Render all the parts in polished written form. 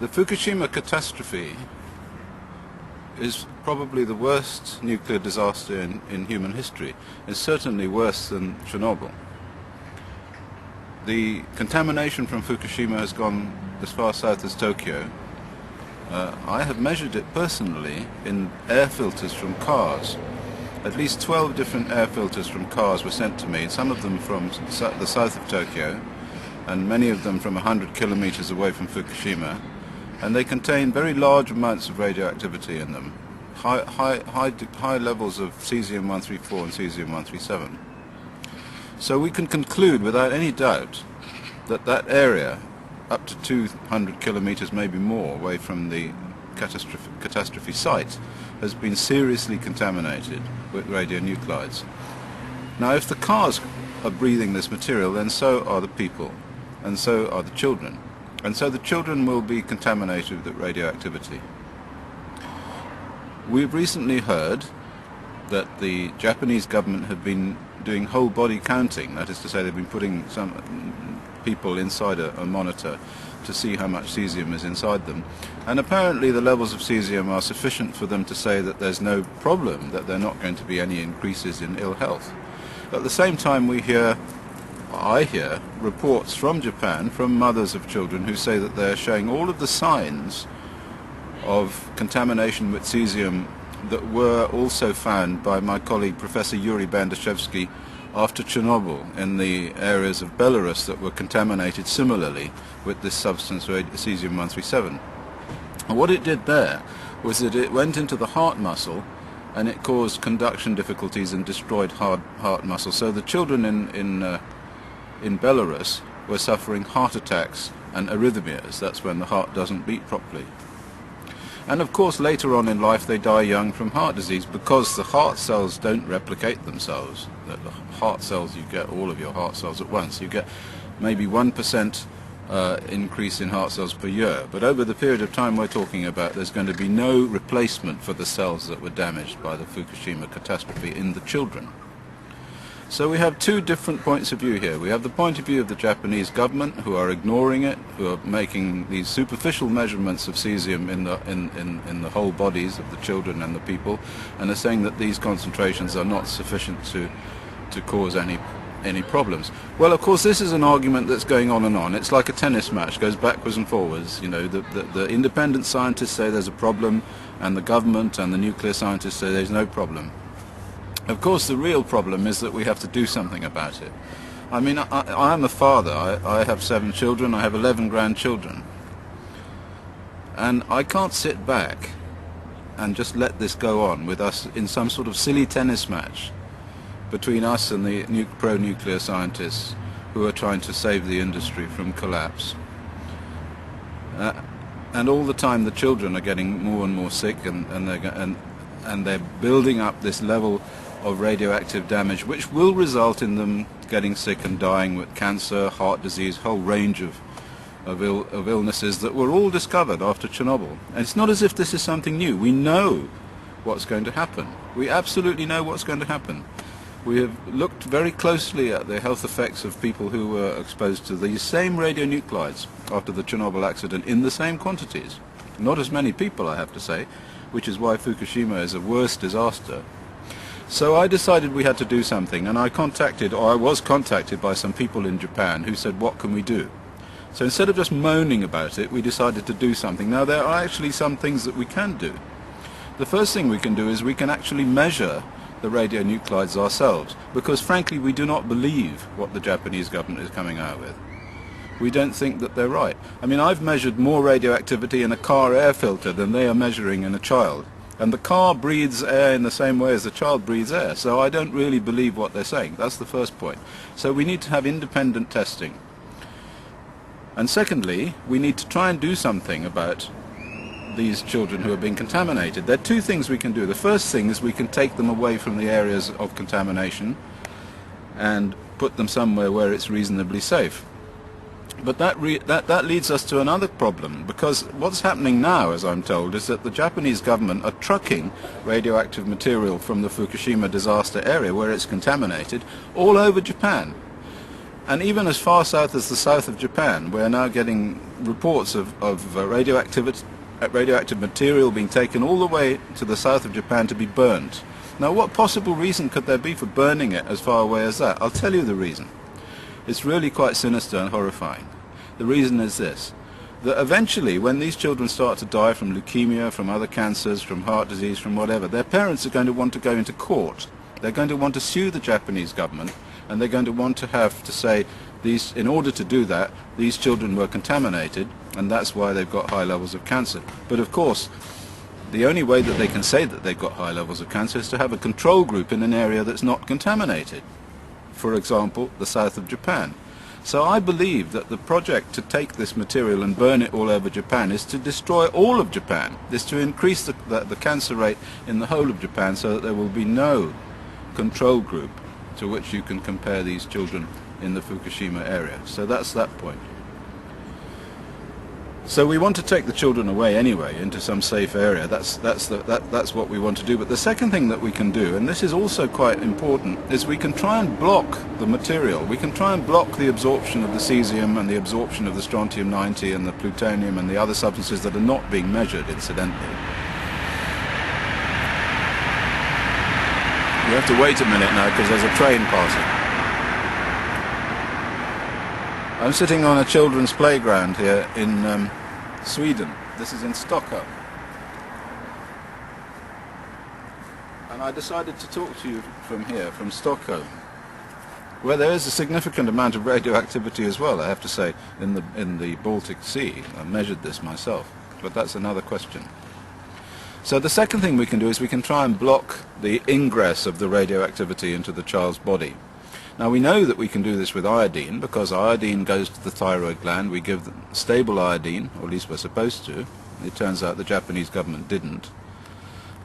The Fukushima catastrophe is probably the worst nuclear disaster in human history. It's certainly worse than Chernobyl. The contamination from Fukushima has gone as far south as Tokyo. I have measured it personally in air filters from cars. At least 12 different air filters from cars were sent to me, some of them from the south of Tokyo, and many of them from 100 kilometers away from Fukushima, and they contain very large amounts of radioactivity in them, high levels of cesium-134 and cesium-137. So we can conclude without any doubt that that area, up to 200 kilometers, maybe more, away from the catastrophe site, has been seriously contaminated with radionuclides. Now, if the cars are breathing this material, then so are the people, and so are the children. And so the children will be contaminated with radioactivity. We've recently heard that the Japanese government have been doing whole body counting. That is to say, they've been putting some people inside a monitor to see how much cesium is inside them. And apparently the levels of cesium are sufficient for them to say that there's no problem, that there are not going to be any increases in ill health. At the same time, I hear reports from Japan, from mothers of children, who say that they're showing all of the signs of contamination with cesium that were also found by my colleague Professor Yuri Bandashevsky after Chernobyl in the areas of Belarus that were contaminated similarly with this substance, cesium-137. And what it did there was that it went into the heart muscle and it caused conduction difficulties and destroyed heart muscle. So the children in Belarus were suffering heart attacks and arrhythmias. That's when the heart doesn't beat properly. And of course later on in life they die young from heart disease because the heart cells don't replicate themselves. The heart cells, you get all of your heart cells at once. You get maybe 1% increase in heart cells per year. But over the period of time we're talking about, there's going to be no replacement for the cells that were damaged by the Fukushima catastrophe in the children. So we have two different points of view here. We have the point of view of the Japanese government, who are ignoring it, who are making these superficial measurements of cesium in the whole bodies of the children and the people, and are saying that these concentrations are not sufficient to cause any problems. Well, of course, this is an argument that's going on and on. It's like a tennis match, goes backwards and forwards. You know, the independent scientists say there's a problem, and the government and the nuclear scientists say there's no problem. Of course, the real problem is that we have to do something about it. I mean, I'm a father. I have 7 children. I have 11 grandchildren. And I can't sit back and just let this go on with us in some sort of silly tennis match between us and the pro-nuclear scientists who are trying to save the industry from collapse. And all the time the children are getting more and more sick, and they're building up this level of radioactive damage, which will result in them getting sick and dying with cancer, heart disease, whole range of illnesses that were all discovered after Chernobyl. And it's not as if this is something new. We know what's going to happen. We absolutely know what's going to happen. We have looked very closely at the health effects of people who were exposed to these same radionuclides after the Chernobyl accident in the same quantities. Not as many people, I have to say, which is why Fukushima is a worse disaster. So I decided we had to do something, and I was contacted by some people in Japan who said, what can we do? So instead of just moaning about it, we decided to do something. Now, there are actually some things that we can do. The first thing we can do is we can actually measure the radionuclides ourselves, because frankly we do not believe what the Japanese government is coming out with. We don't think that they're right. I mean, I've measured more radioactivity in a car air filter than they are measuring in a child. And the car breathes air in the same way as the child breathes air, so I don't really believe what they're saying. That's the first point. So we need to have independent testing. And secondly, we need to try and do something about these children who are being contaminated. There are two things we can do. The first thing is we can take them away from the areas of contamination and put them somewhere where it's reasonably safe. But that leads us to another problem, because what's happening now, as I'm told, is that the Japanese government are trucking radioactive material from the Fukushima disaster area, where it's contaminated, all over Japan. And even as far south as the south of Japan, we're now getting reports of radioactive material being taken all the way to the south of Japan to be burned. Now, what possible reason could there be for burning it as far away as that? I'll tell you the reason. It's really quite sinister and horrifying. The reason is this, that eventually when these children start to die from leukemia, from other cancers, from heart disease, from whatever, their parents are going to want to go into court. They're going to want to sue the Japanese government, and they're going to want to have to say, in order to do that, these children were contaminated, and that's why they've got high levels of cancer. But of course, the only way that they can say that they've got high levels of cancer is to have a control group in an area that's not contaminated. For example, the south of Japan. So I believe that the project to take this material and burn it all over Japan is to destroy all of Japan, is to increase the cancer rate in the whole of Japan so that there will be no control group to which you can compare these children in the Fukushima area. So that's that point. So we want to take the children away anyway into some safe area. That's what we want to do. But the second thing that we can do, and this is also quite important, is we can try and block the material. We can try and block the absorption of the cesium and the absorption of the strontium-90 and the plutonium and the other substances that are not being measured, incidentally. You have to wait a minute now because there's a train passing. I'm sitting on a children's playground here in Sweden. This is in Stockholm. And I decided to talk to you from here, from Stockholm, where there is a significant amount of radioactivity as well, I have to say, in the Baltic Sea. I measured this myself, but that's another question. So the second thing we can do is we can try and block the ingress of the radioactivity into the child's body. Now we know that we can do this with iodine, because iodine goes to the thyroid gland. We give stable iodine, or at least we're supposed to. It turns out the Japanese government didn't.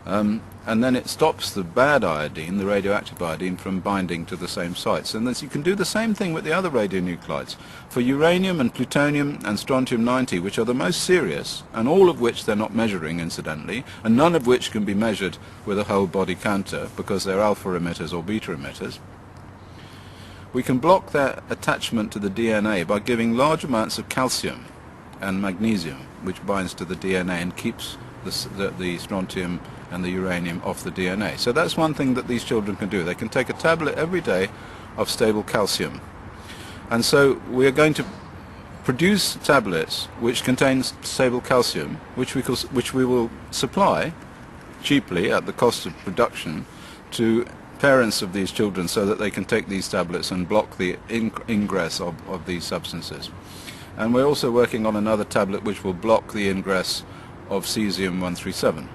And then it stops the bad iodine, the radioactive iodine, from binding to the same sites. And you can do the same thing with the other radionuclides. For uranium and plutonium and strontium-90, which are the most serious, and all of which they're not measuring, incidentally, and none of which can be measured with a whole body counter, because they're alpha emitters or beta emitters, we can block their attachment to the DNA by giving large amounts of calcium and magnesium, which binds to the DNA and keeps the strontium and the uranium off the DNA. So that's one thing that these children can do. They can take a tablet every day of stable calcium. And so we are going to produce tablets which contain stable calcium, which we will supply cheaply at the cost of production to parents of these children, so that they can take these tablets and block the ingress of these substances. And we're also working on another tablet which will block the ingress of cesium-137.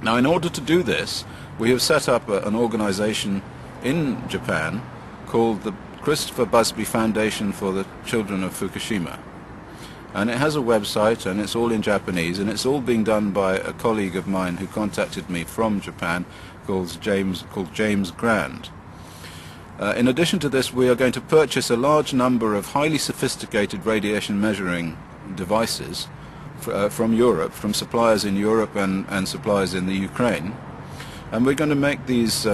Now, in order to do this, we have set up an organization in Japan called the Christopher Busby Foundation for the Children of Fukushima. And it has a website, and it's all in Japanese, and it's all being done by a colleague of mine who contacted me from Japan, called James Grand. In addition to this, we are going to purchase a large number of highly sophisticated radiation measuring devices from Europe, from suppliers in Europe and suppliers in the Ukraine. And we're going to make these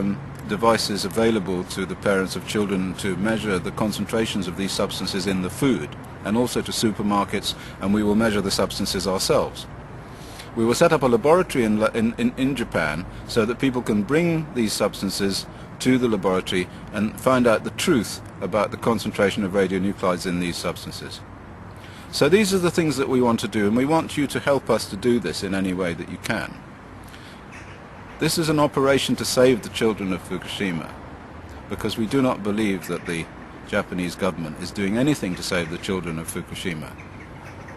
devices available to the parents of children to measure the concentrations of these substances in the food, and also to supermarkets, and we will measure the substances ourselves. We will set up a laboratory in Japan so that people can bring these substances to the laboratory and find out the truth about the concentration of radionuclides in these substances. So these are the things that we want to do, and we want you to help us to do this in any way that you can. This is an operation to save the children of Fukushima, because we do not believe that the Japanese government is doing anything to save the children of Fukushima.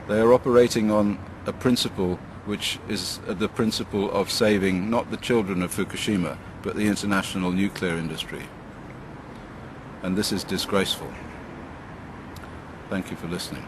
They are operating on a principle which is the principle of saving not the children of Fukushima, but the international nuclear industry. And this is disgraceful. Thank you for listening.